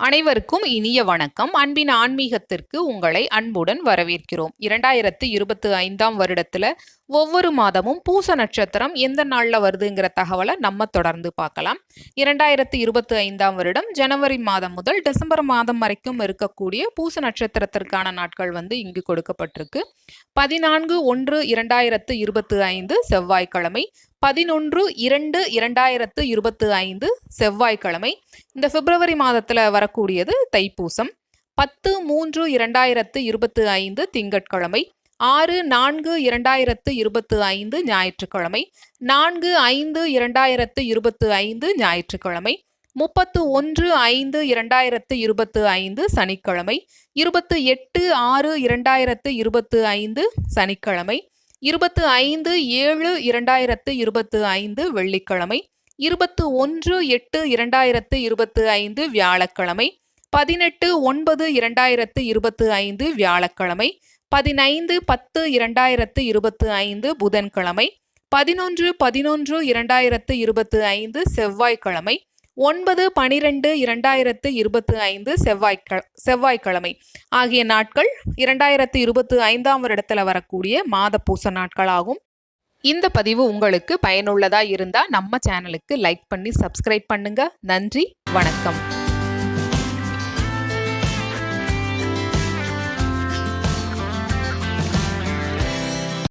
அனைவருக்கும் இனிய வணக்கம். அன்பின் ஆன்மீகத்திற்கு உங்களை அன்புடன் வரவேற்கிறோம். 2025ஆம் வருடத்துல ஒவ்வொரு மாதமும் பூச நட்சத்திரம் எந்த நாள்ல வருதுங்கிற தகவலை நம்ம தொடர்ந்து பார்க்கலாம். 2025ஆம் வருடம் ஜனவரி மாதம் முதல் டிசம்பர் மாதம் வரைக்கும் இருக்கக்கூடிய பூச நட்சத்திரத்திற்கான நாட்கள் இங்கு கொடுக்கப்பட்டிருக்கு. 14/1/2025 செவ்வாய்க்கிழமை, 11/2/2025 செவ்வாய்க்கிழமை. இந்த பிப்ரவரி மாதத்துல வரக்கூடியது தைப்பூசம். 10/3/2025 திங்கட்கிழமை, 6/4/2025 ஞாயிற்றுக்கிழமை, 4/5/2025 ஞாயிற்றுக்கிழமை, 31/5/2025 சனிக்கிழமை, 28/6/2025 சனிக்கிழமை, 25/7/2025 வெள்ளிக்கிழமை, 21/8/2025 வியாழக்கிழமை, 18/9/2025 வியாழக்கிழமை, 15/10/2025 புதன்கிழமை, 11/11/2025 செவ்வாய்க்கிழமை, 9/12/2025 செவ்வாய்க்கிழமை ஆகிய நாட்கள் 2025ஆம் வருடத்தில் வரக்கூடிய மாத பூச நாட்களாகும். இந்த பதிவு உங்களுக்கு பயனுள்ளதா இருந்தா நம்ம சேனலுக்கு லைக் பண்ணி சப்ஸ்கிரைப் பண்ணுங்க. நன்றி, வணக்கம்.